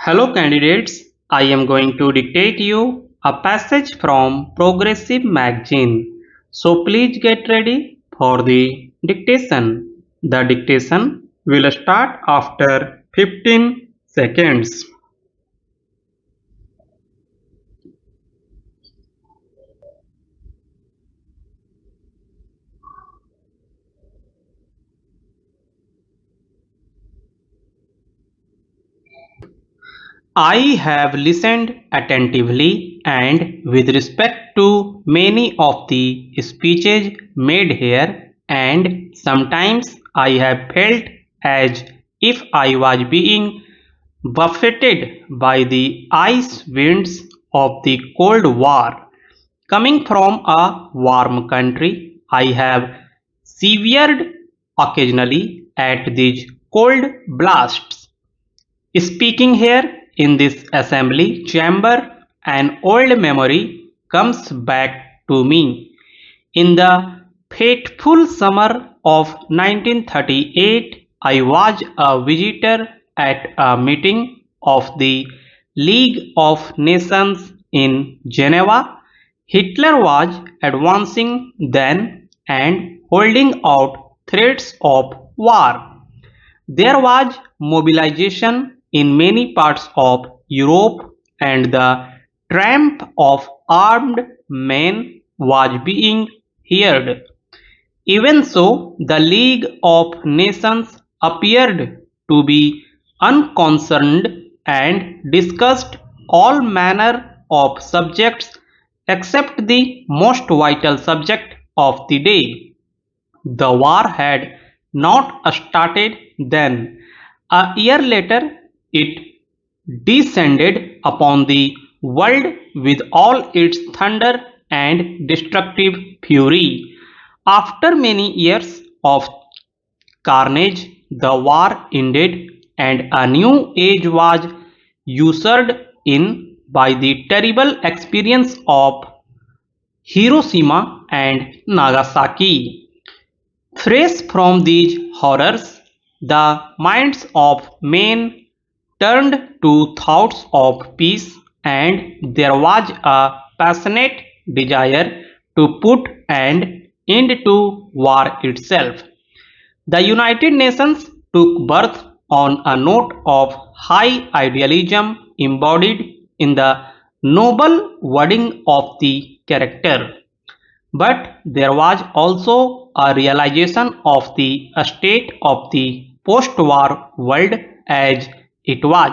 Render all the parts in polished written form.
Hello candidates, I am going to dictate you a passage from Progressive magazine. So please get ready for the dictation. The dictation will start after 15 seconds. I have listened attentively and with respect to many of the speeches made here, and sometimes I have felt as if I was being buffeted by the ice winds of the Cold War. Coming from a warm country, I have severed occasionally at these cold blasts. Speaking here in this assembly chamber, an old memory comes back to me. In the fateful summer of 1938, I was a visitor at a meeting of the League of Nations in Geneva. Hitler was advancing then and holding out threats of war. There was mobilization in many parts of Europe, and the tramp of armed men was being heard. Even so, the League of Nations appeared to be unconcerned and discussed all manner of subjects except the most vital subject of the day. The war had not started then. A year later, it descended upon the world with all its thunder and destructive fury. After many years of carnage, the war ended and a new age was ushered in by the terrible experience of Hiroshima and Nagasaki. Fresh from these horrors, the minds of men turned to thoughts of peace, and there was a passionate desire to put an end to war itself. The United Nations took birth on a note of high idealism embodied in the noble wording of the character. But there was also a realization of the state of the post-war world as it was.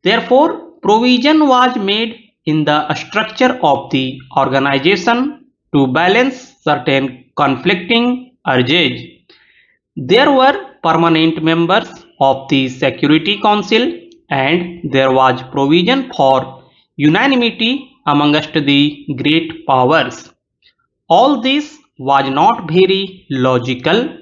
Therefore, provision was made in the structure of the organization to balance certain conflicting urges. There were permanent members of the Security Council, and there was provision for unanimity amongst the great powers. All this was not very logical,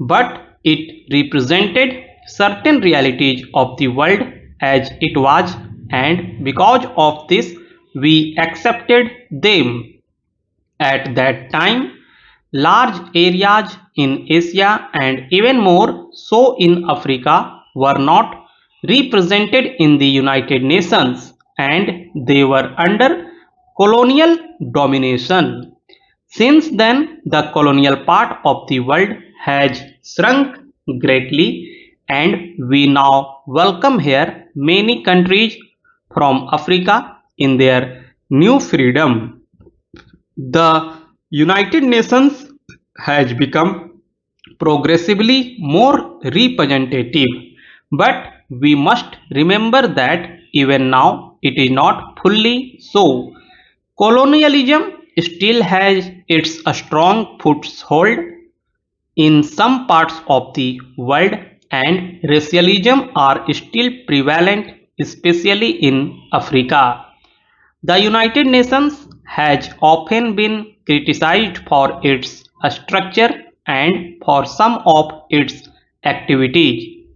but it represented certain realities of the world as it was, and because of this, we accepted them. At that time, large areas in Asia and even more so in Africa were not represented in the United Nations, and they were under colonial domination. Since then, the colonial part of the world has shrunk greatly, and we now welcome here many countries from Africa in their new freedom. The United Nations has become progressively more representative, but we must remember that even now it is not fully so. Colonialism still has its strong foothold in some parts of the world, and racialism are still prevalent, especially in Africa. The United Nations has often been criticized for its structure and for some of its activities.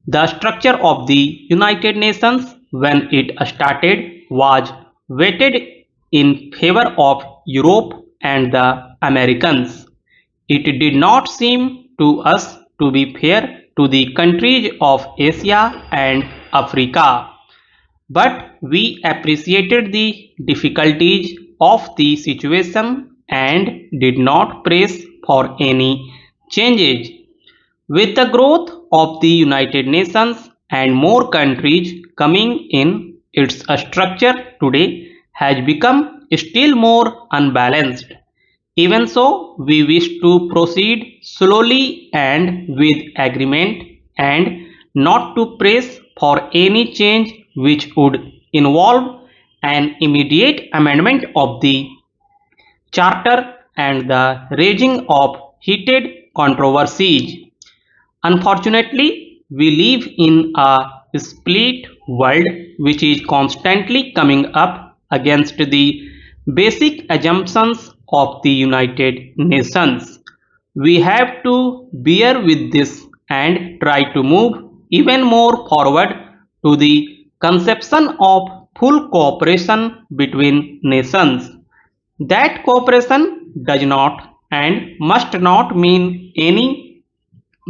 The structure of the United Nations when it started was weighted in favor of Europe and the Americans. It did not seem to us to be fair to the countries of Asia and Africa. But we appreciated the difficulties of the situation and did not press for any changes. With the growth of the United Nations and more countries coming in, its structure today has become still more unbalanced. Even so, we wish to proceed slowly and with agreement and not to press for any change which would involve an immediate amendment of the Charter and the raising of heated controversies. Unfortunately, we live in a split world which is constantly coming up against the basic assumptions of the United Nations. We have to bear with this and try to move even more forward to the conception of full cooperation between nations. That cooperation does not and must not mean any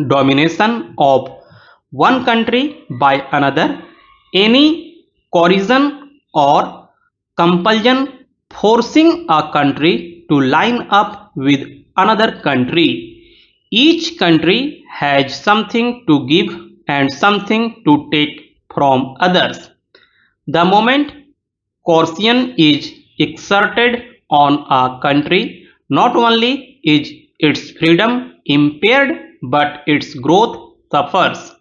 domination of one country by another, any coercion or compulsion forcing a country to line up with another country. Each country has something to give and something to take from others. The moment coercion is exerted on a country, not only is its freedom impaired but its growth suffers.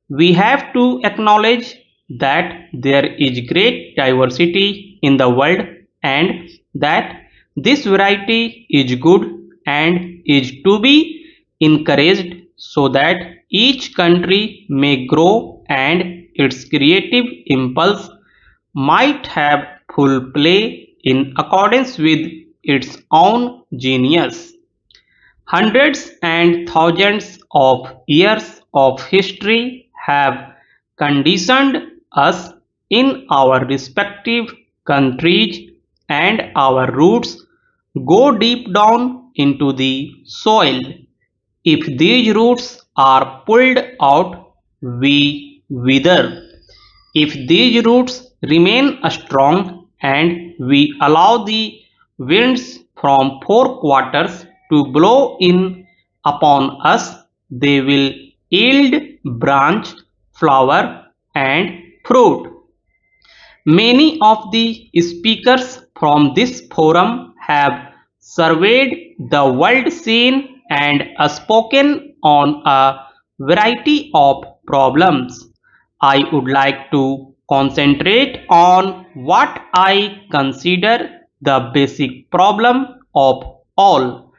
We have to acknowledge that there is great diversity in the world and that this variety is good and is to be encouraged so that each country may grow and its creative impulse might have full play in accordance with its own genius. Hundreds and thousands of years of history have conditioned us in our respective countries, and our roots go deep down into the soil. If these roots are pulled out, we wither. If these roots remain strong and we allow the winds from four quarters to blow in upon us, they will yield branch, flower, and fruit. Many of the speakers from this forum have surveyed the world scene and spoken on a variety of problems. I would like to concentrate on what I consider the basic problem of all.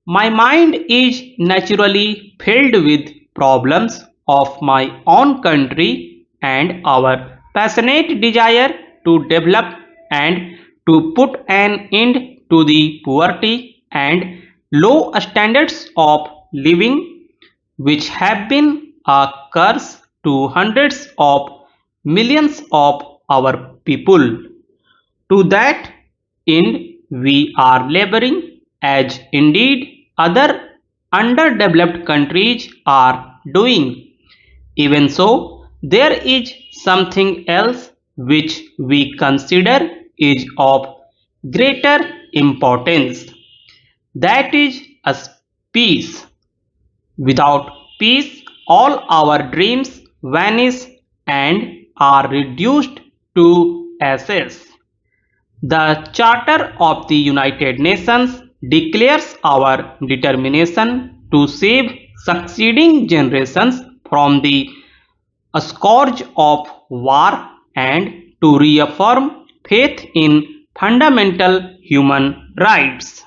My mind is naturally filled with problems of my own country and our passionate desire to develop and to put an end to the poverty and low standards of living which have been a curse to hundreds of millions of our people. To that end, we are laboring, as indeed other underdeveloped countries are doing. Even so, there is something else which we consider is of greater importance. That is a peace. Without peace, all our dreams vanish and are reduced to ashes. The Charter of the United Nations declares our determination to save succeeding generations from the scourge of war and to reaffirm faith in fundamental human rights.